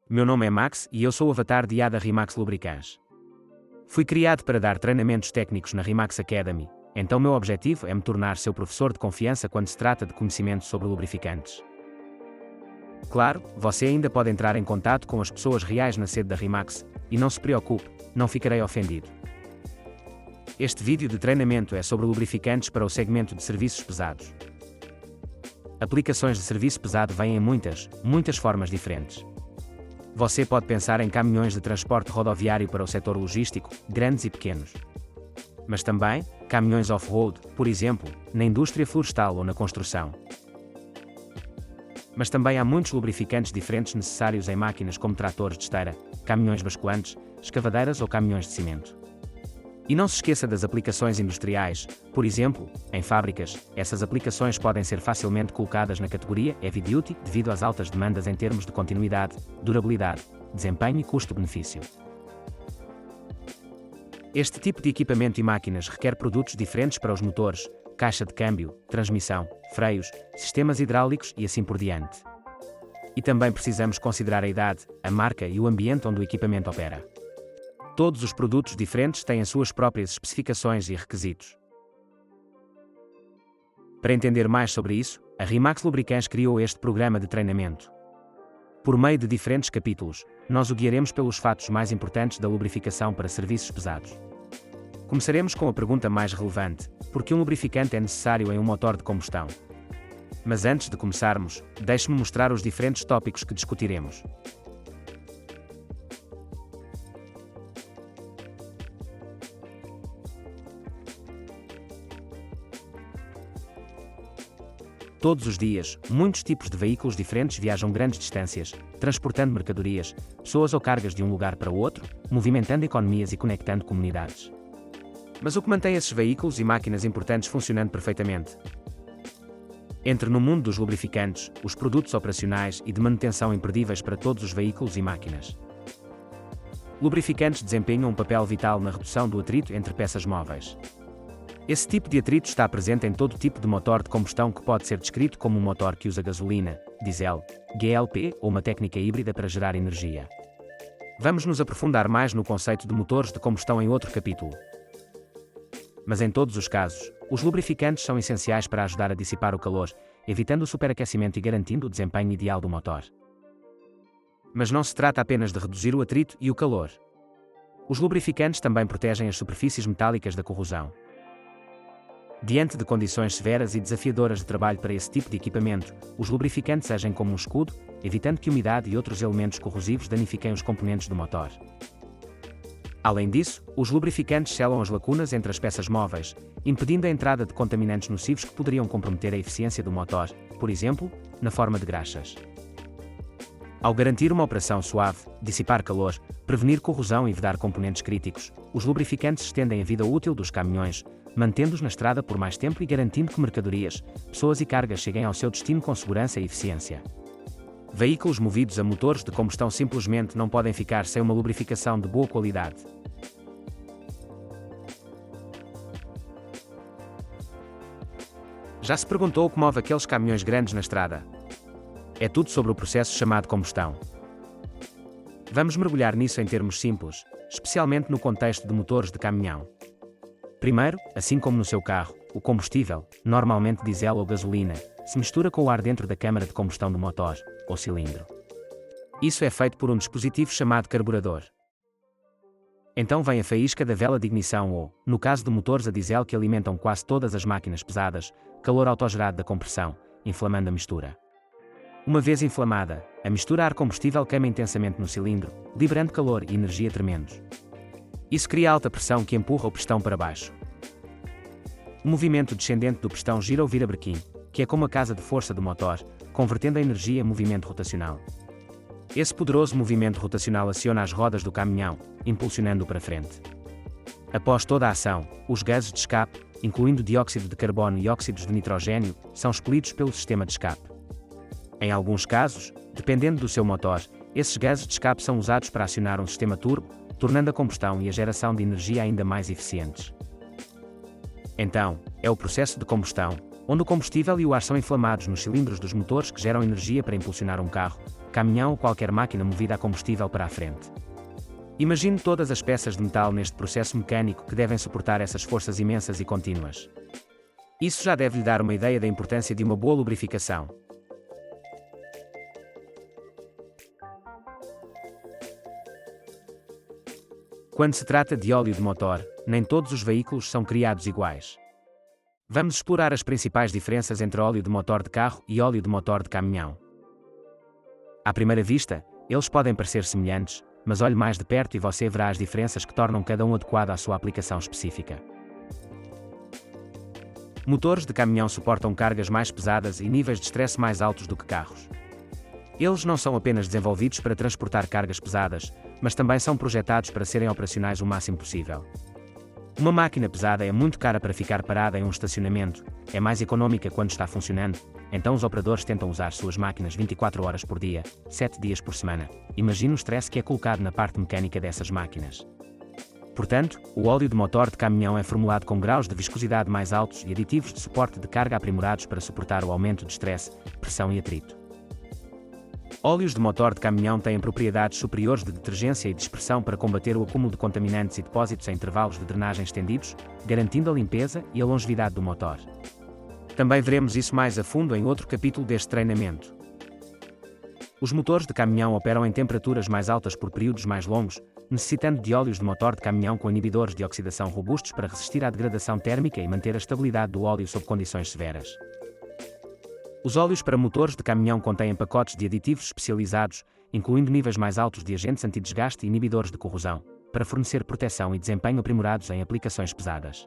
Meu nome é Max e eu sou o avatar de IA da Rimax Lubricants. Fui criado para dar treinamentos técnicos na Rimax Academy, então meu objetivo é me tornar seu professor de confiança quando se trata de conhecimento sobre lubrificantes. Claro, você ainda pode entrar em contato com as pessoas reais na sede da Rimax, e não se preocupe, não ficarei ofendido. Este vídeo de treinamento é sobre lubrificantes para o segmento de serviços pesados. Aplicações de serviço pesado vêm em muitas formas diferentes. Você pode pensar em caminhões de transporte rodoviário para o setor logístico, grandes e pequenos. Mas também, caminhões off-road, por exemplo, na indústria florestal ou na construção. Mas também há muitos lubrificantes diferentes necessários em máquinas como tratores de esteira, caminhões basculantes, escavadeiras ou caminhões de cimento. E não se esqueça das aplicações industriais, por exemplo, em fábricas, essas aplicações podem ser facilmente colocadas na categoria Heavy Duty devido às altas demandas em termos de continuidade, durabilidade, desempenho e custo-benefício. Este tipo de equipamento e máquinas requer produtos diferentes para os motores, caixa de câmbio, transmissão, freios, sistemas hidráulicos e assim por diante. E também precisamos considerar a idade, a marca e o ambiente onde o equipamento opera. Todos os produtos diferentes têm as suas próprias especificações e requisitos. Para entender mais sobre isso, a Rimax Lubricants criou este programa de treinamento. Por meio de diferentes capítulos, nós o guiaremos pelos fatos mais importantes da lubrificação para serviços pesados. Começaremos com a pergunta mais relevante: por que um lubrificante é necessário em um motor de combustão? Mas antes de começarmos, deixe-me mostrar os diferentes tópicos que discutiremos. Todos os dias, muitos tipos de veículos diferentes viajam grandes distâncias, transportando mercadorias, pessoas ou cargas de um lugar para o outro, movimentando economias e conectando comunidades. Mas o que mantém esses veículos e máquinas importantes funcionando perfeitamente? Entre no mundo dos lubrificantes, os produtos operacionais e de manutenção imperdíveis para todos os veículos e máquinas. Lubrificantes desempenham um papel vital na redução do atrito entre peças móveis. Esse tipo de atrito está presente em todo tipo de motor de combustão que pode ser descrito como um motor que usa gasolina, diesel, GLP ou uma técnica híbrida para gerar energia. Vamos nos aprofundar mais no conceito de motores de combustão em outro capítulo. Mas em todos os casos, os lubrificantes são essenciais para ajudar a dissipar o calor, evitando o superaquecimento e garantindo o desempenho ideal do motor. Mas não se trata apenas de reduzir o atrito e o calor. Os lubrificantes também protegem as superfícies metálicas da corrosão. Diante de condições severas e desafiadoras de trabalho para esse tipo de equipamento, os lubrificantes agem como um escudo, evitando que umidade e outros elementos corrosivos danifiquem os componentes do motor. Além disso, os lubrificantes selam as lacunas entre as peças móveis, impedindo a entrada de contaminantes nocivos que poderiam comprometer a eficiência do motor, por exemplo, na forma de graxas. Ao garantir uma operação suave, dissipar calor, prevenir corrosão e vedar componentes críticos, os lubrificantes estendem a vida útil dos caminhões, mantendo-os na estrada por mais tempo e garantindo que mercadorias, pessoas e cargas cheguem ao seu destino com segurança e eficiência. Veículos movidos a motores de combustão simplesmente não podem ficar sem uma lubrificação de boa qualidade. Já se perguntou o que move aqueles caminhões grandes na estrada? É tudo sobre o processo chamado combustão. Vamos mergulhar nisso em termos simples, especialmente no contexto de motores de caminhão. Primeiro, assim como no seu carro, o combustível, normalmente diesel ou gasolina, se mistura com o ar dentro da câmara de combustão do motor, ou cilindro. Isso é feito por um dispositivo chamado carburador. Então vem a faísca da vela de ignição ou, no caso de motores a diesel que alimentam quase todas as máquinas pesadas, calor autogerado da compressão, inflamando a mistura. Uma vez inflamada, a mistura ar-combustível queima intensamente no cilindro, liberando calor e energia tremendos. Isso cria alta pressão que empurra o pistão para baixo. O movimento descendente do pistão gira o virabrequim, que é como a casa de força do motor, convertendo a energia em movimento rotacional. Esse poderoso movimento rotacional aciona as rodas do caminhão, impulsionando-o para frente. Após toda a ação, os gases de escape, incluindo dióxido de carbono e óxidos de nitrogênio, são expelidos pelo sistema de escape. Em alguns casos, dependendo do seu motor, esses gases de escape são usados para acionar um sistema turbo, tornando a combustão e a geração de energia ainda mais eficientes. Então, é o processo de combustão, onde o combustível e o ar são inflamados nos cilindros dos motores que geram energia para impulsionar um carro, caminhão ou qualquer máquina movida a combustível para a frente. Imagine todas as peças de metal neste processo mecânico que devem suportar essas forças imensas e contínuas. Isso já deve lhe dar uma ideia da importância de uma boa lubrificação. Quando se trata de óleo de motor, nem todos os veículos são criados iguais. Vamos explorar as principais diferenças entre óleo de motor de carro e óleo de motor de caminhão. À primeira vista, eles podem parecer semelhantes, mas olhe mais de perto e você verá as diferenças que tornam cada um adequado à sua aplicação específica. Motores de caminhão suportam cargas mais pesadas e níveis de estresse mais altos do que carros. Eles não são apenas desenvolvidos para transportar cargas pesadas, mas também são projetados para serem operacionais o máximo possível. Uma máquina pesada é muito cara para ficar parada em um estacionamento, é mais econômica quando está funcionando, então os operadores tentam usar suas máquinas 24 horas por dia, 7 dias por semana. Imagine o stress que é colocado na parte mecânica dessas máquinas. Portanto, o óleo de motor de caminhão é formulado com graus de viscosidade mais altos e aditivos de suporte de carga aprimorados para suportar o aumento de stress, pressão e atrito. Óleos de motor de caminhão têm propriedades superiores de detergência e dispersão para combater o acúmulo de contaminantes e depósitos em intervalos de drenagem estendidos, garantindo a limpeza e a longevidade do motor. Também veremos isso mais a fundo em outro capítulo deste treinamento. Os motores de caminhão operam em temperaturas mais altas por períodos mais longos, necessitando de óleos de motor de caminhão com inibidores de oxidação robustos para resistir à degradação térmica e manter a estabilidade do óleo sob condições severas. Os óleos para motores de caminhão contêm pacotes de aditivos especializados, incluindo níveis mais altos de agentes antidesgaste e inibidores de corrosão, para fornecer proteção e desempenho aprimorados em aplicações pesadas.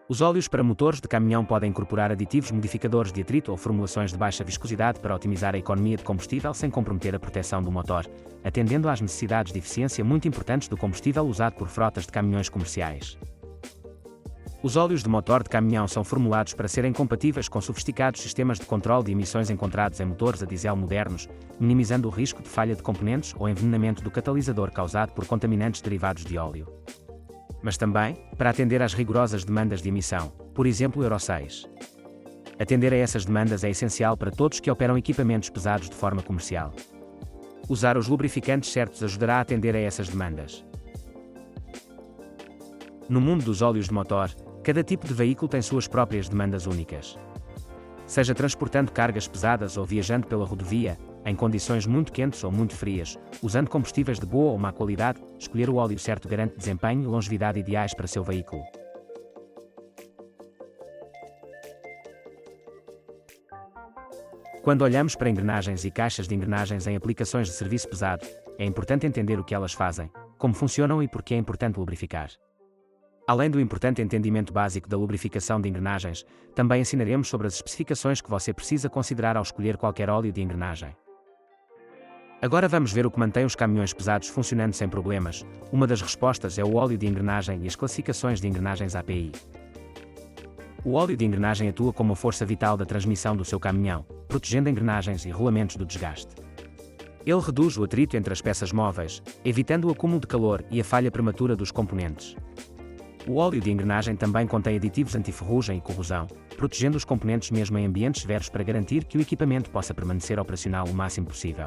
Os óleos para motores de caminhão podem incorporar aditivos modificadores de atrito ou formulações de baixa viscosidade para otimizar a economia de combustível sem comprometer a proteção do motor, atendendo às necessidades de eficiência muito importantes do combustível usado por frotas de caminhões comerciais. Os óleos de motor de caminhão são formulados para serem compatíveis com sofisticados sistemas de controle de emissões encontrados em motores a diesel modernos, minimizando o risco de falha de componentes ou envenenamento do catalisador causado por contaminantes derivados de óleo. Mas também, para atender às rigorosas demandas de emissão, por exemplo Euro 6. Atender a essas demandas é essencial para todos que operam equipamentos pesados de forma comercial. Usar os lubrificantes certos ajudará a atender a essas demandas. No mundo dos óleos de motor, cada tipo de veículo tem suas próprias demandas únicas. Seja transportando cargas pesadas ou viajando pela rodovia, em condições muito quentes ou muito frias, usando combustíveis de boa ou má qualidade, escolher o óleo certo garante desempenho e longevidade ideais para seu veículo. Quando olhamos para engrenagens e caixas de engrenagens em aplicações de serviço pesado, é importante entender o que elas fazem, como funcionam e por que é importante lubrificar. Além do importante entendimento básico da lubrificação de engrenagens, também ensinaremos sobre as especificações que você precisa considerar ao escolher qualquer óleo de engrenagem. Agora vamos ver o que mantém os caminhões pesados funcionando sem problemas. Uma das respostas é o óleo de engrenagem e as classificações de engrenagens API. O óleo de engrenagem atua como a força vital da transmissão do seu caminhão, protegendo engrenagens e rolamentos do desgaste. Ele reduz o atrito entre as peças móveis, evitando o acúmulo de calor e a falha prematura dos componentes. O óleo de engrenagem também contém aditivos anti-ferrugem e corrosão, protegendo os componentes mesmo em ambientes severos para garantir que o equipamento possa permanecer operacional o máximo possível.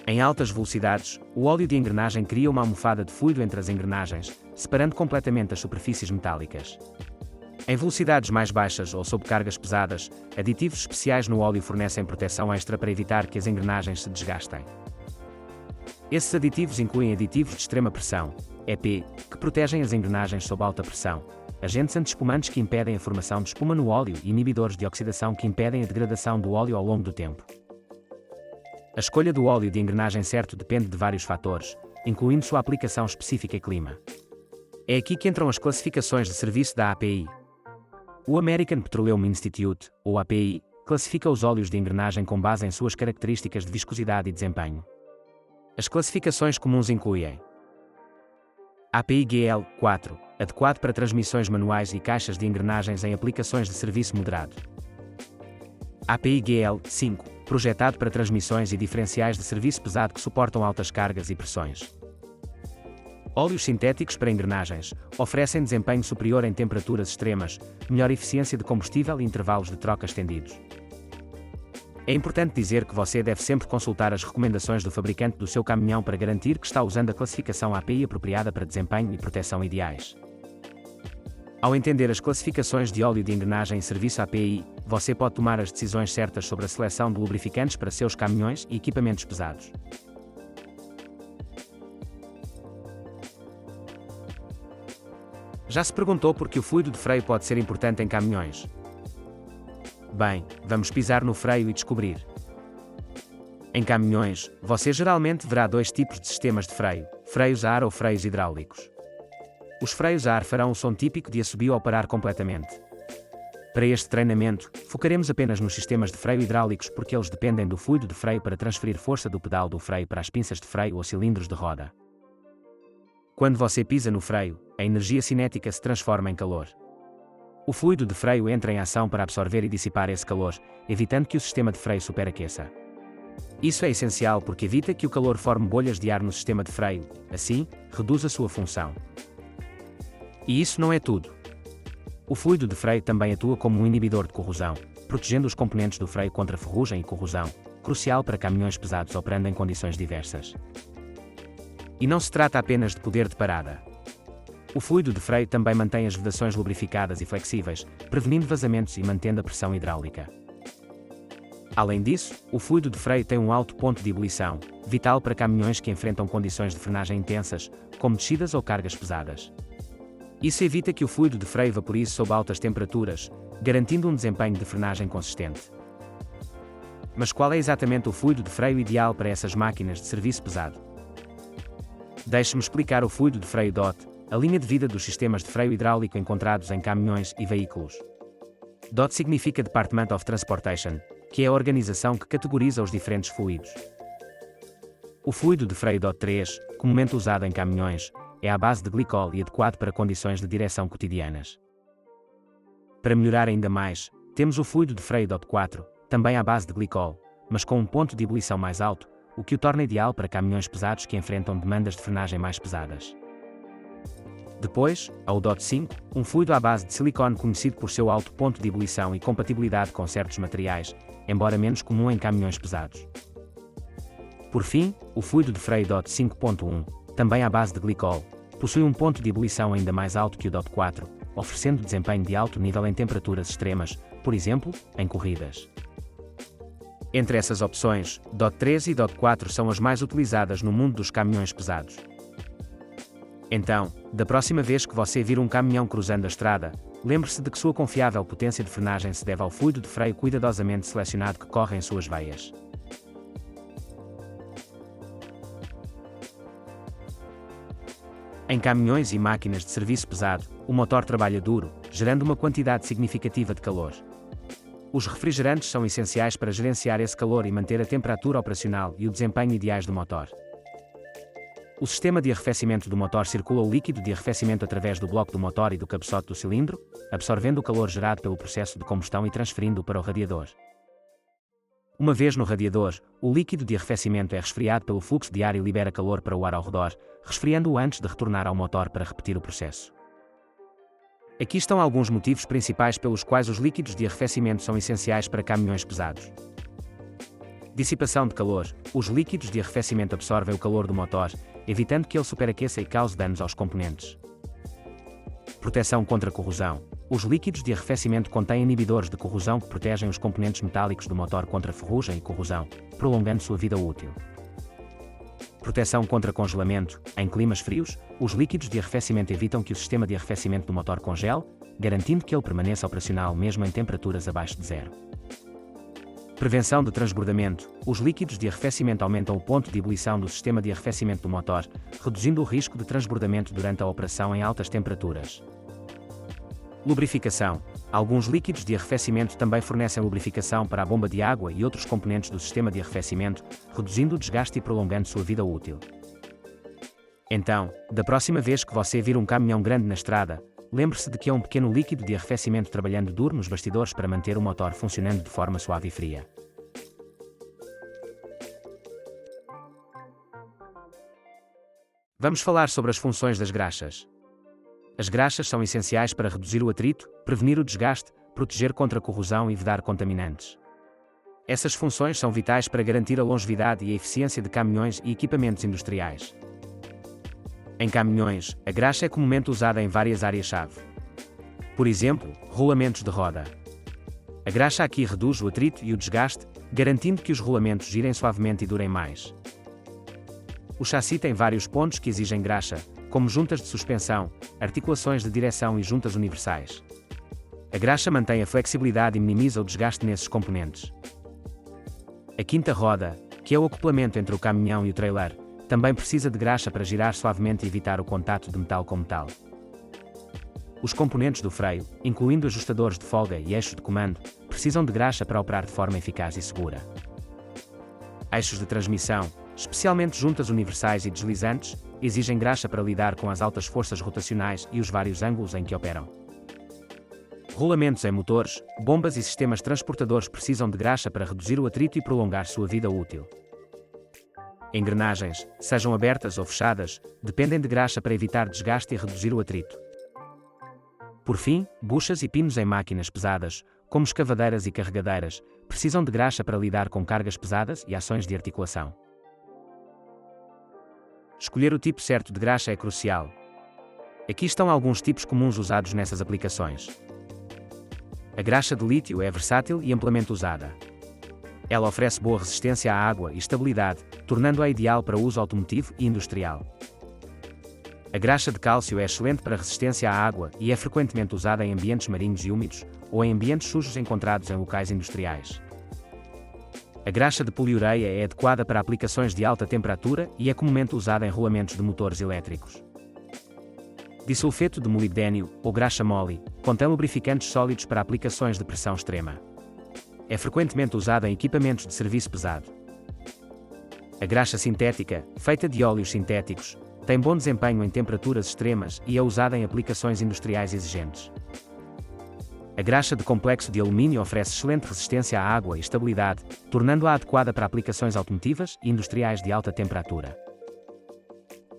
Em altas velocidades, o óleo de engrenagem cria uma almofada de fluido entre as engrenagens, separando completamente as superfícies metálicas. Em velocidades mais baixas ou sob cargas pesadas, aditivos especiais no óleo fornecem proteção extra para evitar que as engrenagens se desgastem. Esses aditivos incluem aditivos de extrema pressão, EP, que protegem as engrenagens sob alta pressão, agentes anti-espumantes que impedem a formação de espuma no óleo e inibidores de oxidação que impedem a degradação do óleo ao longo do tempo. A escolha do óleo de engrenagem certo depende de vários fatores, incluindo sua aplicação específica e clima. É aqui que entram as classificações de serviço da API. O American Petroleum Institute, ou API, classifica os óleos de engrenagem com base em suas características de viscosidade e desempenho. As classificações comuns incluem API GL 4, adequado para transmissões manuais e caixas de engrenagens em aplicações de serviço moderado. API GL 5, projetado para transmissões e diferenciais de serviço pesado que suportam altas cargas e pressões. Óleos sintéticos para engrenagens oferecem desempenho superior em temperaturas extremas, melhor eficiência de combustível e intervalos de troca estendidos. É importante dizer que você deve sempre consultar as recomendações do fabricante do seu caminhão para garantir que está usando a classificação API apropriada para desempenho e proteção ideais. Ao entender as classificações de óleo de engrenagem e serviço API, você pode tomar as decisões certas sobre a seleção de lubrificantes para seus caminhões e equipamentos pesados. Já se perguntou por que o fluido de freio pode ser importante em caminhões? Bem, vamos pisar no freio e descobrir. Em caminhões, você geralmente verá dois tipos de sistemas de freio: freios a ar ou freios hidráulicos. Os freios a ar farão o som típico de assobio ao parar completamente. Para este treinamento, focaremos apenas nos sistemas de freio hidráulicos porque eles dependem do fluido de freio para transferir força do pedal do freio para as pinças de freio ou cilindros de roda. Quando você pisa no freio, a energia cinética se transforma em calor. O fluido de freio entra em ação para absorver e dissipar esse calor, evitando que o sistema de freio superaqueça. Isso é essencial porque evita que o calor forme bolhas de ar no sistema de freio, assim, reduz a sua função. E isso não é tudo. O fluido de freio também atua como um inibidor de corrosão, protegendo os componentes do freio contra ferrugem e corrosão, crucial para caminhões pesados operando em condições diversas. E não se trata apenas de poder de parada. O fluido de freio também mantém as vedações lubrificadas e flexíveis, prevenindo vazamentos e mantendo a pressão hidráulica. Além disso, o fluido de freio tem um alto ponto de ebulição, vital para caminhões que enfrentam condições de frenagem intensas, como descidas ou cargas pesadas. Isso evita que o fluido de freio vaporize sob altas temperaturas, garantindo um desempenho de frenagem consistente. Mas qual é exatamente o fluido de freio ideal para essas máquinas de serviço pesado? Deixe-me explicar o fluido de freio DOT, a linha de vida dos sistemas de freio hidráulico encontrados em caminhões e veículos. DOT significa Department of Transportation, que é a organização que categoriza os diferentes fluidos. O fluido de freio DOT 3, comumente usado em caminhões, é à base de glicol e adequado para condições de direção cotidianas. Para melhorar ainda mais, temos o fluido de freio DOT 4, também à base de glicol, mas com um ponto de ebulição mais alto, o que o torna ideal para caminhões pesados que enfrentam demandas de frenagem mais pesadas. Depois, há o DOT 5, um fluido à base de silicone conhecido por seu alto ponto de ebulição e compatibilidade com certos materiais, embora menos comum em caminhões pesados. Por fim, o fluido de freio DOT 5.1, também à base de glicol, possui um ponto de ebulição ainda mais alto que o DOT 4, oferecendo desempenho de alto nível em temperaturas extremas, por exemplo, em corridas. Entre essas opções, DOT 3 e DOT 4 são as mais utilizadas no mundo dos caminhões pesados. Então, da próxima vez que você vir um caminhão cruzando a estrada, lembre-se de que sua confiável potência de frenagem se deve ao fluido de freio cuidadosamente selecionado que corre em suas veias. Em caminhões e máquinas de serviço pesado, o motor trabalha duro, gerando uma quantidade significativa de calor. Os refrigerantes são essenciais para gerenciar esse calor e manter a temperatura operacional e o desempenho ideais do motor. O sistema de arrefecimento do motor circula o líquido de arrefecimento através do bloco do motor e do cabeçote do cilindro, absorvendo o calor gerado pelo processo de combustão e transferindo-o para o radiador. Uma vez no radiador, o líquido de arrefecimento é resfriado pelo fluxo de ar e libera calor para o ar ao redor, resfriando-o antes de retornar ao motor para repetir o processo. Aqui estão alguns motivos principais pelos quais os líquidos de arrefecimento são essenciais para caminhões pesados. Dissipação de calor. Os líquidos de arrefecimento absorvem o calor do motor, evitando que ele superaqueça e cause danos aos componentes. Proteção contra corrosão. Os líquidos de arrefecimento contêm inibidores de corrosão que protegem os componentes metálicos do motor contra ferrugem e corrosão, prolongando sua vida útil. Proteção contra congelamento. Em climas frios, os líquidos de arrefecimento evitam que o sistema de arrefecimento do motor congele, garantindo que ele permaneça operacional mesmo em temperaturas abaixo de zero. Prevenção de transbordamento. Os líquidos de arrefecimento aumentam o ponto de ebulição do sistema de arrefecimento do motor, reduzindo o risco de transbordamento durante a operação em altas temperaturas. Lubrificação. Alguns líquidos de arrefecimento também fornecem lubrificação para a bomba de água e outros componentes do sistema de arrefecimento, reduzindo o desgaste e prolongando sua vida útil. Então, da próxima vez que você vir um caminhão grande na estrada, lembre-se de que é um pequeno líquido de arrefecimento trabalhando duro nos bastidores para manter o motor funcionando de forma suave e fria. Vamos falar sobre as funções das graxas. As graxas são essenciais para reduzir o atrito, prevenir o desgaste, proteger contra corrosão e vedar contaminantes. Essas funções são vitais para garantir a longevidade e a eficiência de caminhões e equipamentos industriais. Em caminhões, a graxa é comumente usada em várias áreas-chave. Por exemplo, rolamentos de roda. A graxa aqui reduz o atrito e o desgaste, garantindo que os rolamentos girem suavemente e durem mais. O chassi tem vários pontos que exigem graxa, como juntas de suspensão, articulações de direção e juntas universais. A graxa mantém a flexibilidade e minimiza o desgaste nesses componentes. A quinta roda, que é o acoplamento entre o caminhão e o trailer, também precisa de graxa para girar suavemente e evitar o contato de metal com metal. Os componentes do freio, incluindo ajustadores de folga e eixos de comando, precisam de graxa para operar de forma eficaz e segura. Eixos de transmissão, especialmente juntas universais e deslizantes, exigem graxa para lidar com as altas forças rotacionais e os vários ângulos em que operam. Rolamentos em motores, bombas e sistemas transportadores precisam de graxa para reduzir o atrito e prolongar sua vida útil. Engrenagens, sejam abertas ou fechadas, dependem de graxa para evitar desgaste e reduzir o atrito. Por fim, buchas e pinos em máquinas pesadas, como escavadeiras e carregadeiras, precisam de graxa para lidar com cargas pesadas e ações de articulação. Escolher o tipo certo de graxa é crucial. Aqui estão alguns tipos comuns usados nessas aplicações. A graxa de lítio é versátil e amplamente usada. Ela oferece boa resistência à água e estabilidade, tornando-a ideal para uso automotivo e industrial. A graxa de cálcio é excelente para resistência à água e é frequentemente usada em ambientes marinhos e úmidos, ou em ambientes sujos encontrados em locais industriais. A graxa de poliureia é adequada para aplicações de alta temperatura e é comumente usada em rolamentos de motores elétricos. Disulfeto de molibdênio, ou graxa mole, contém lubrificantes sólidos para aplicações de pressão extrema. É frequentemente usada em equipamentos de serviço pesado. A graxa sintética, feita de óleos sintéticos, tem bom desempenho em temperaturas extremas e é usada em aplicações industriais exigentes. A graxa de complexo de alumínio oferece excelente resistência à água e estabilidade, tornando-a adequada para aplicações automotivas e industriais de alta temperatura.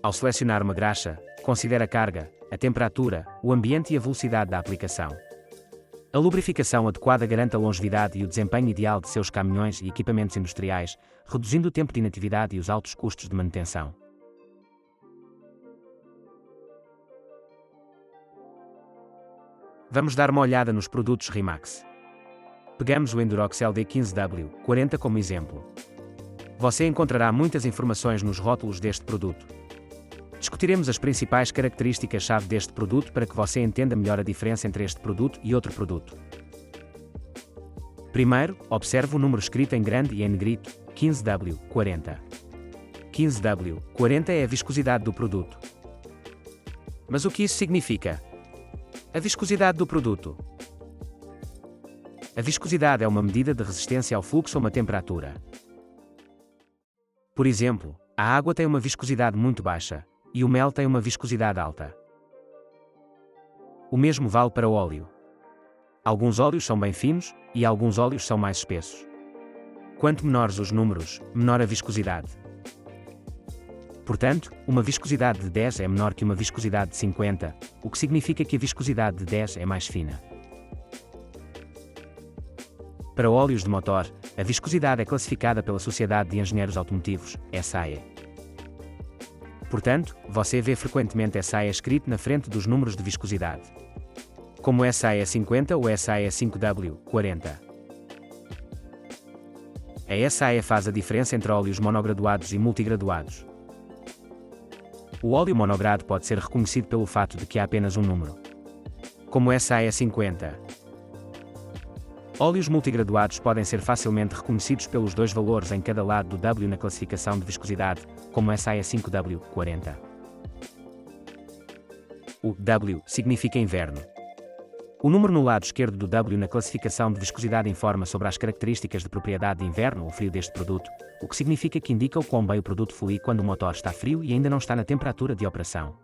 Ao selecionar uma graxa, considere a carga, a temperatura, o ambiente e a velocidade da aplicação. A lubrificação adequada garante a longevidade e o desempenho ideal de seus caminhões e equipamentos industriais, reduzindo o tempo de inatividade e os altos custos de manutenção. Vamos dar uma olhada nos produtos Rimax. Pegamos o Endurox LD15W40 como exemplo. Você encontrará muitas informações nos rótulos deste produto. Discutiremos as principais características-chave deste produto para que você entenda melhor a diferença entre este produto e outro produto. Primeiro, observe o número escrito em grande e em negrito, 15W40. 15W40 é a viscosidade do produto. Mas o que isso significa? A viscosidade do produto. A viscosidade é uma medida de resistência ao fluxo a uma temperatura. Por exemplo, a água tem uma viscosidade muito baixa, e o mel tem uma viscosidade alta. O mesmo vale para o óleo. Alguns óleos são bem finos, e alguns óleos são mais espessos. Quanto menores os números, menor a viscosidade. Portanto, uma viscosidade de 10 é menor que uma viscosidade de 50, o que significa que a viscosidade de 10 é mais fina. Para óleos de motor, a viscosidade é classificada pela Sociedade de Engenheiros Automotivos, SAE. Portanto, você vê frequentemente SAE escrito na frente dos números de viscosidade, como SAE 50 ou SAE 5W40. A SAE faz a diferença entre óleos monograduados e multigraduados. O óleo monogrado pode ser reconhecido pelo fato de que há apenas um número, como SAE 50. Óleos multigraduados podem ser facilmente reconhecidos pelos dois valores em cada lado do W na classificação de viscosidade, como SAE 5W40. O W significa inverno. O número no lado esquerdo do W na classificação de viscosidade informa sobre as características de propriedade de inverno ou frio deste produto, o que significa que indica o quão bem o produto flui quando o motor está frio e ainda não está na temperatura de operação.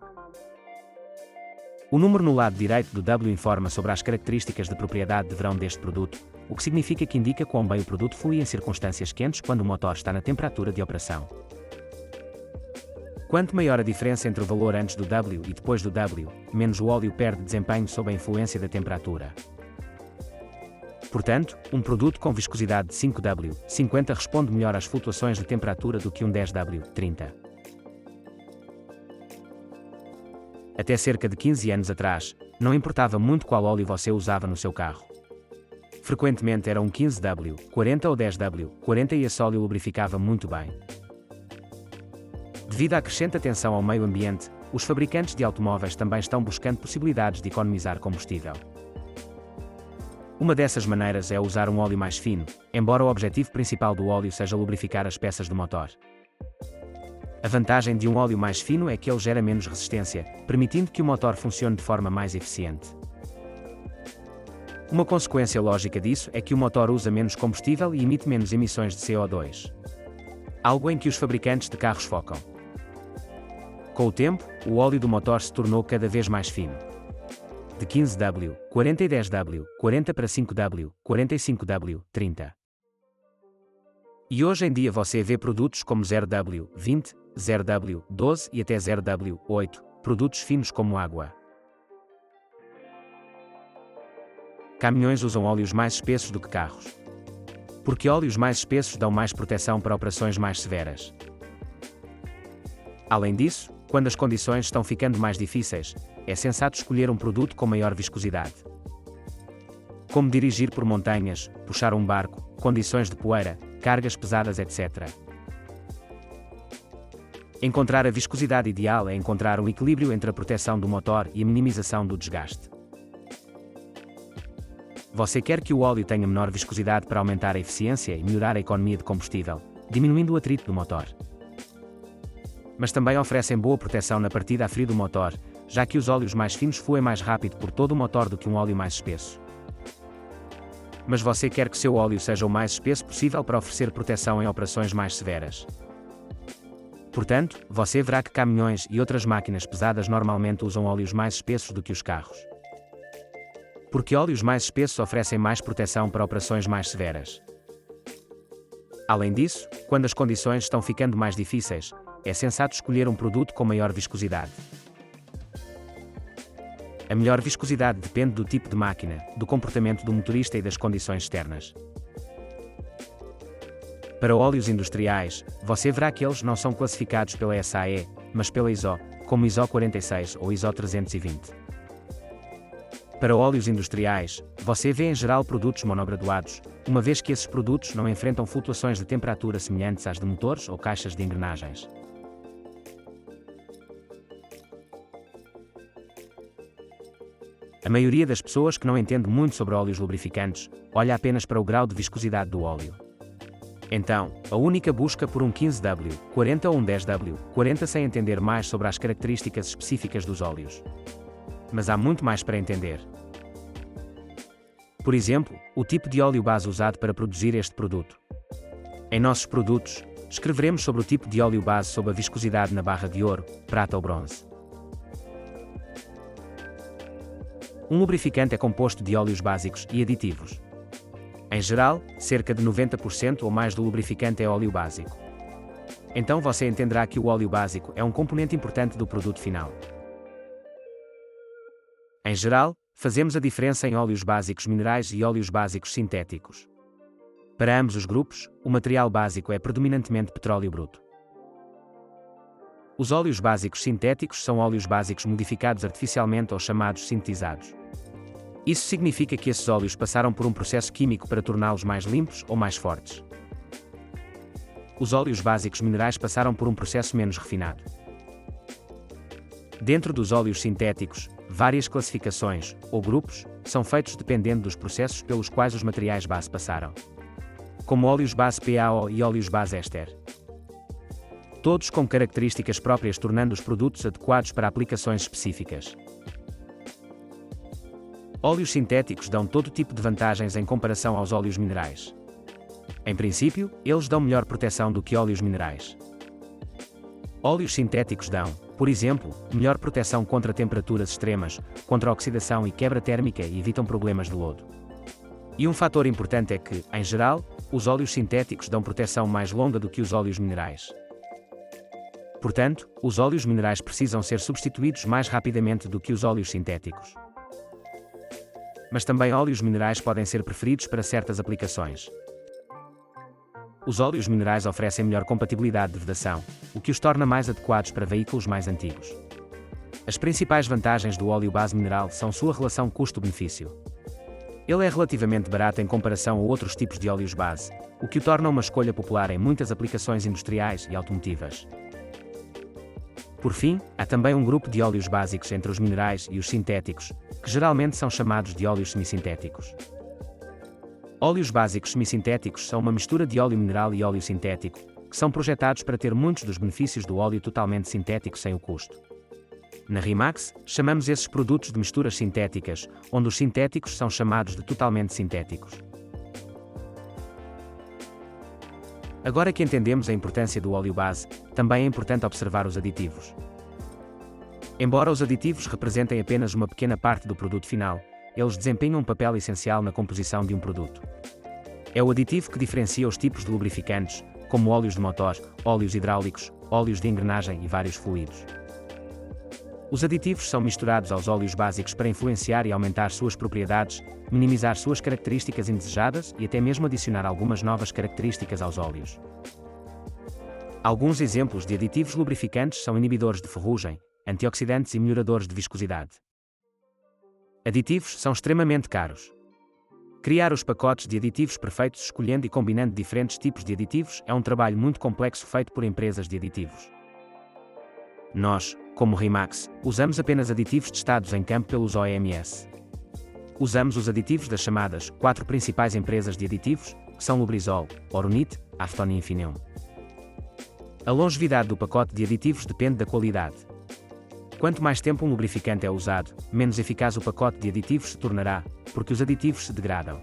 O número no lado direito do W informa sobre as características de propriedade de verão deste produto, o que significa que indica quão bem o produto flui em circunstâncias quentes quando o motor está na temperatura de operação. Quanto maior a diferença entre o valor antes do W e depois do W, menos o óleo perde desempenho sob a influência da temperatura. Portanto, um produto com viscosidade de 5W, 50 responde melhor às flutuações de temperatura do que um 10W, 30. Até cerca de 15 anos atrás, não importava muito qual óleo você usava no seu carro. Frequentemente era um 15W, 40 ou 10W, 40 e esse óleo lubrificava muito bem. Devido à crescente atenção ao meio ambiente, os fabricantes de automóveis também estão buscando possibilidades de economizar combustível. Uma dessas maneiras é usar um óleo mais fino, embora o objetivo principal do óleo seja lubrificar as peças do motor. A vantagem de um óleo mais fino é que ele gera menos resistência, permitindo que o motor funcione de forma mais eficiente. Uma consequência lógica disso é que o motor usa menos combustível e emite menos emissões de CO2. Algo em que os fabricantes de carros focam. Com o tempo, o óleo do motor se tornou cada vez mais fino. De 15W, 40 e 10W, 40 para 5W, 45W, 30. E hoje em dia você vê produtos como 0W, 20, 0W, 12 e até 0W, 8, produtos finos como água. Caminhões usam óleos mais espessos do que carros. Porque óleos mais espessos dão mais proteção para operações mais severas. Além disso, quando as condições estão ficando mais difíceis, é sensato escolher um produto com maior viscosidade. Como dirigir por montanhas, puxar um barco, condições de poeira, cargas pesadas, etc. Encontrar a viscosidade ideal é encontrar um equilíbrio entre a proteção do motor e a minimização do desgaste. Você quer que o óleo tenha menor viscosidade para aumentar a eficiência e melhorar a economia de combustível, diminuindo o atrito do motor. Mas também oferecem boa proteção na partida a frio do motor, já que os óleos mais finos fluem mais rápido por todo o motor do que um óleo mais espesso. Mas você quer que seu óleo seja o mais espesso possível para oferecer proteção em operações mais severas. Portanto, você verá que caminhões e outras máquinas pesadas normalmente usam óleos mais espessos do que os carros. Porque óleos mais espessos oferecem mais proteção para operações mais severas. Além disso, quando as condições estão ficando mais difíceis, é sensato escolher um produto com maior viscosidade. A melhor viscosidade depende do tipo de máquina, do comportamento do motorista e das condições externas. Para óleos industriais, você verá que eles não são classificados pela SAE, mas pela ISO, como ISO 46 ou ISO 320. Para óleos industriais, você vê em geral produtos monograduados, uma vez que esses produtos não enfrentam flutuações de temperatura semelhantes às de motores ou caixas de engrenagens. A maioria das pessoas que não entende muito sobre óleos lubrificantes, olha apenas para o grau de viscosidade do óleo. Então, a única busca por um 15W, 40 ou um 10W, 40 sem entender mais sobre as características específicas dos óleos. Mas há muito mais para entender. Por exemplo, o tipo de óleo base usado para produzir este produto. Em nossos produtos, escreveremos sobre o tipo de óleo base sob a viscosidade na barra de ouro, prata ou bronze. Um lubrificante é composto de óleos básicos e aditivos. Em geral, cerca de 90% ou mais do lubrificante é óleo básico. Então você entenderá que o óleo básico é um componente importante do produto final. Em geral, fazemos a diferença em óleos básicos minerais e óleos básicos sintéticos. Para ambos os grupos, o material básico é predominantemente petróleo bruto. Os óleos básicos sintéticos são óleos básicos modificados artificialmente ou chamados sintetizados. Isso significa que esses óleos passaram por um processo químico para torná-los mais limpos ou mais fortes. Os óleos básicos minerais passaram por um processo menos refinado. Dentro dos óleos sintéticos, várias classificações, ou grupos, são feitos dependendo dos processos pelos quais os materiais base passaram. Como óleos base PAO e óleos base éster. Todos com características próprias tornando os produtos adequados para aplicações específicas. Óleos sintéticos dão todo tipo de vantagens em comparação aos óleos minerais. Em princípio, eles dão melhor proteção do que óleos minerais. Óleos sintéticos dão, por exemplo, melhor proteção contra temperaturas extremas, contra oxidação e quebra térmica e evitam problemas de lodo. E um fator importante é que, em geral, os óleos sintéticos dão proteção mais longa do que os óleos minerais. Portanto, os óleos minerais precisam ser substituídos mais rapidamente do que os óleos sintéticos. Mas também óleos minerais podem ser preferidos para certas aplicações. Os óleos minerais oferecem melhor compatibilidade de vedação, o que os torna mais adequados para veículos mais antigos. As principais vantagens do óleo base mineral são sua relação custo-benefício. Ele é relativamente barato em comparação a outros tipos de óleos base, o que o torna uma escolha popular em muitas aplicações industriais e automotivas. Por fim, há também um grupo de óleos básicos entre os minerais e os sintéticos, que geralmente são chamados de óleos semissintéticos. Óleos básicos semissintéticos são uma mistura de óleo mineral e óleo sintético, que são projetados para ter muitos dos benefícios do óleo totalmente sintético sem o custo. Na Rimax, chamamos esses produtos de misturas sintéticas, onde os sintéticos são chamados de totalmente sintéticos. Agora que entendemos a importância do óleo base, também é importante observar os aditivos. Embora os aditivos representem apenas uma pequena parte do produto final, eles desempenham um papel essencial na composição de um produto. É o aditivo que diferencia os tipos de lubrificantes, como óleos de motor, óleos hidráulicos, óleos de engrenagem e vários fluidos. Os aditivos são misturados aos óleos básicos para influenciar e aumentar suas propriedades, minimizar suas características indesejadas e até mesmo adicionar algumas novas características aos óleos. Alguns exemplos de aditivos lubrificantes são inibidores de ferrugem, antioxidantes e melhoradores de viscosidade. Aditivos são extremamente caros. Criar os pacotes de aditivos perfeitos escolhendo e combinando diferentes tipos de aditivos é um trabalho muito complexo feito por empresas de aditivos. Nós, como Rimax, usamos apenas aditivos testados em campo pelos OMS. Usamos os aditivos das chamadas 4 principais empresas de aditivos, que são Lubrizol, Oronit, Afton e Infineum. A longevidade do pacote de aditivos depende da qualidade. Quanto mais tempo um lubrificante é usado, menos eficaz o pacote de aditivos se tornará, porque os aditivos se degradam.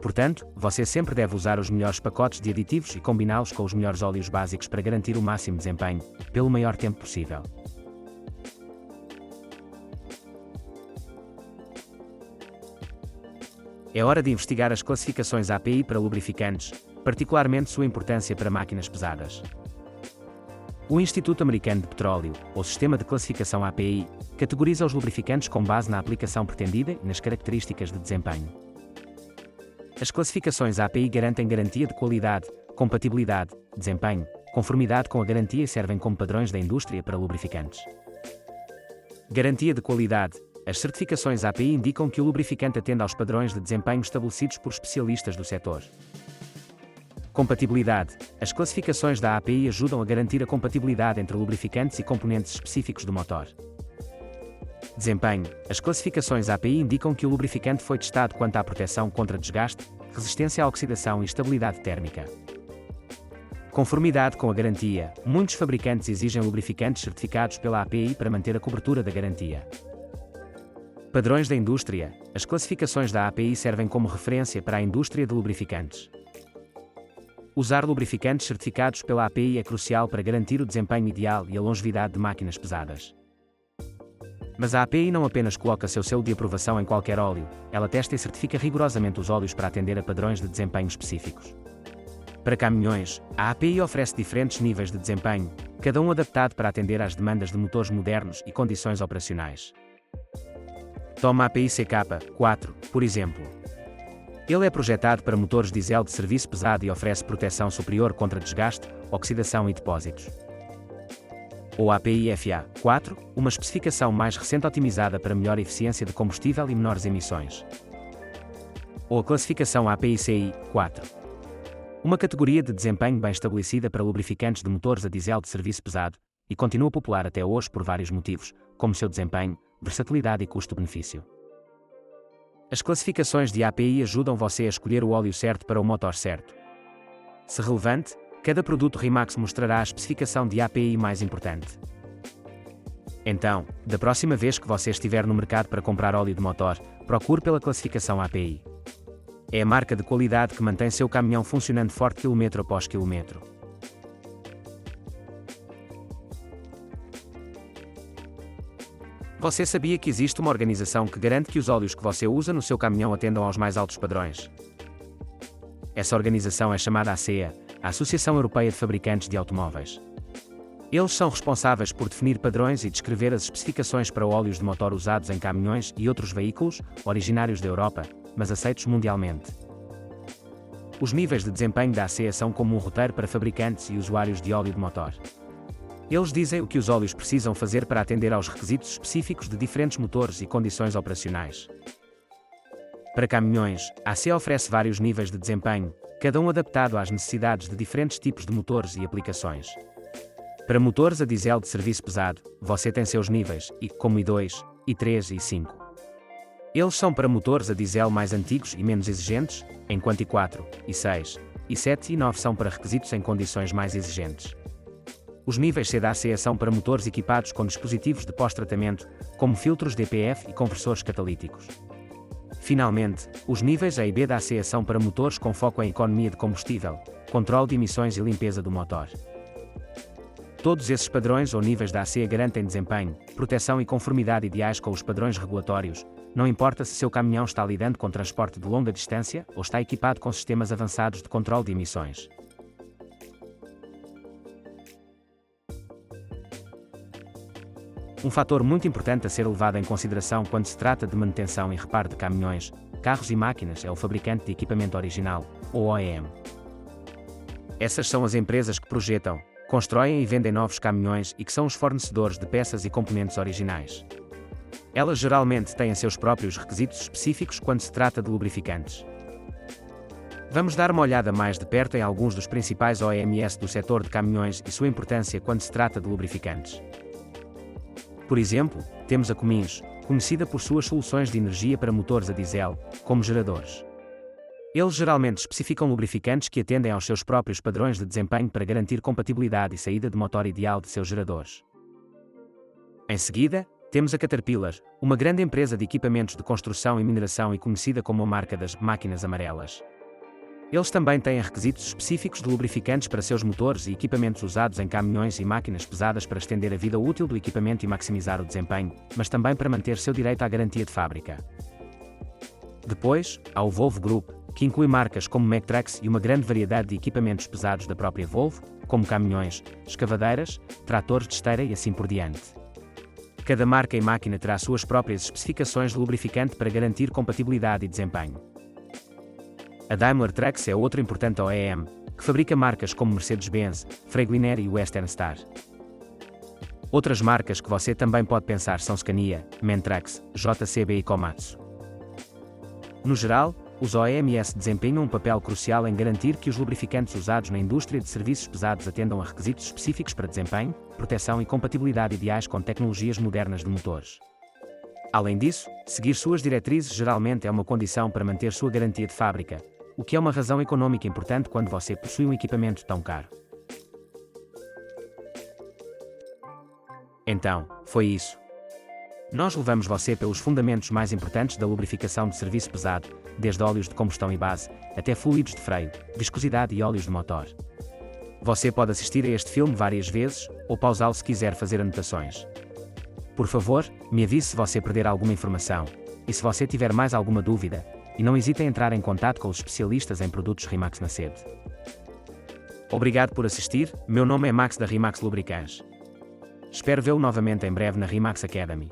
Portanto, você sempre deve usar os melhores pacotes de aditivos e combiná-los com os melhores óleos básicos para garantir o máximo desempenho, pelo maior tempo possível. É hora de investigar as classificações API para lubrificantes, particularmente sua importância para máquinas pesadas. O Instituto Americano de Petróleo, ou Sistema de Classificação API, categoriza os lubrificantes com base na aplicação pretendida e nas características de desempenho. As classificações API garantem garantia de qualidade, compatibilidade, desempenho, conformidade com a garantia e servem como padrões da indústria para lubrificantes. Garantia de qualidade. As certificações API indicam que o lubrificante atende aos padrões de desempenho estabelecidos por especialistas do setor. Compatibilidade. As classificações da API ajudam a garantir a compatibilidade entre lubrificantes e componentes específicos do motor. Desempenho. As classificações API indicam que o lubrificante foi testado quanto à proteção contra desgaste, resistência à oxidação e estabilidade térmica. Conformidade com a garantia. Muitos fabricantes exigem lubrificantes certificados pela API para manter a cobertura da garantia. Padrões da indústria. As classificações da API servem como referência para a indústria de lubrificantes. Usar lubrificantes certificados pela API é crucial para garantir o desempenho ideal e a longevidade de máquinas pesadas. Mas a API não apenas coloca seu selo de aprovação em qualquer óleo, ela testa e certifica rigorosamente os óleos para atender a padrões de desempenho específicos. Para caminhões, a API oferece diferentes níveis de desempenho, cada um adaptado para atender às demandas de motores modernos e condições operacionais. Toma a API CK4, por exemplo. Ele é projetado para motores diesel de serviço pesado e oferece proteção superior contra desgaste, oxidação e depósitos. Ou a API FA4, uma especificação mais recente otimizada para melhor eficiência de combustível e menores emissões. Ou a classificação API CI4. Uma categoria de desempenho bem estabelecida para lubrificantes de motores a diesel de serviço pesado, e continua popular até hoje por vários motivos, como seu desempenho, versatilidade e custo-benefício. As classificações de API ajudam você a escolher o óleo certo para o motor certo. Se relevante, cada produto Rimax mostrará a especificação de API mais importante. Então, da próxima vez que você estiver no mercado para comprar óleo de motor, procure pela classificação API. É a marca de qualidade que mantém seu caminhão funcionando forte quilômetro após quilômetro. Você sabia que existe uma organização que garante que os óleos que você usa no seu caminhão atendam aos mais altos padrões? Essa organização é chamada ACEA, a Associação Europeia de Fabricantes de Automóveis. Eles são responsáveis por definir padrões e descrever as especificações para óleos de motor usados em caminhões e outros veículos, originários da Europa, mas aceitos mundialmente. Os níveis de desempenho da ACEA são como um roteiro para fabricantes e usuários de óleo de motor. Eles dizem o que os óleos precisam fazer para atender aos requisitos específicos de diferentes motores e condições operacionais. Para caminhões, a ACEA oferece vários níveis de desempenho, cada um adaptado às necessidades de diferentes tipos de motores e aplicações. Para motores a diesel de serviço pesado, você tem seus níveis, como I2, I3 e I5. Eles são para motores a diesel mais antigos e menos exigentes, enquanto I4, I6, I7 e I9 são para requisitos em condições mais exigentes. Os níveis C da ACEA são para motores equipados com dispositivos de pós-tratamento, como filtros DPF e conversores catalíticos. Finalmente, os níveis A e B da ACEA são para motores com foco em economia de combustível, controle de emissões e limpeza do motor. Todos esses padrões ou níveis da ACEA garantem desempenho, proteção e conformidade ideais com os padrões regulatórios, não importa se seu caminhão está lidando com transporte de longa distância ou está equipado com sistemas avançados de controle de emissões. Um fator muito importante a ser levado em consideração quando se trata de manutenção e reparo de caminhões, carros e máquinas é o fabricante de equipamento original, ou OEM. Essas são as empresas que projetam, constroem e vendem novos caminhões e que são os fornecedores de peças e componentes originais. Elas geralmente têm seus próprios requisitos específicos quando se trata de lubrificantes. Vamos dar uma olhada mais de perto em alguns dos principais OEMs do setor de caminhões e sua importância quando se trata de lubrificantes. Por exemplo, temos a Cummins, conhecida por suas soluções de energia para motores a diesel, como geradores. Eles geralmente especificam lubrificantes que atendem aos seus próprios padrões de desempenho para garantir compatibilidade e saída de motor ideal de seus geradores. Em seguida, temos a Caterpillar, uma grande empresa de equipamentos de construção e mineração e conhecida como a marca das máquinas amarelas. Eles também têm requisitos específicos de lubrificantes para seus motores e equipamentos usados em caminhões e máquinas pesadas para estender a vida útil do equipamento e maximizar o desempenho, mas também para manter seu direito à garantia de fábrica. Depois, há o Volvo Group, que inclui marcas como Magtrax e uma grande variedade de equipamentos pesados da própria Volvo, como caminhões, escavadeiras, tratores de esteira e assim por diante. Cada marca e máquina terá suas próprias especificações de lubrificante para garantir compatibilidade e desempenho. A Daimler Trucks é outro importante OEM, que fabrica marcas como Mercedes-Benz, Freightliner e Western Star. Outras marcas que você também pode pensar são Scania, MAN Trucks, JCB e Komatsu. No geral, os OEMs desempenham um papel crucial em garantir que os lubrificantes usados na indústria de serviços pesados atendam a requisitos específicos para desempenho, proteção e compatibilidade ideais com tecnologias modernas de motores. Além disso, seguir suas diretrizes geralmente é uma condição para manter sua garantia de fábrica, o que é uma razão econômica importante quando você possui um equipamento tão caro. Então, foi isso. Nós levamos você pelos fundamentos mais importantes da lubrificação de serviço pesado, desde óleos de combustão e base, até fluidos de freio, viscosidade e óleos de motor. Você pode assistir a este filme várias vezes, ou pausá-lo se quiser fazer anotações. Por favor, me avise se você perder alguma informação, e se você tiver mais alguma dúvida, e não hesite em entrar em contato com os especialistas em produtos Rimax na sede. Obrigado por assistir, meu nome é Max da Rimax Lubricants. Espero vê-lo novamente em breve na Rimax Academy.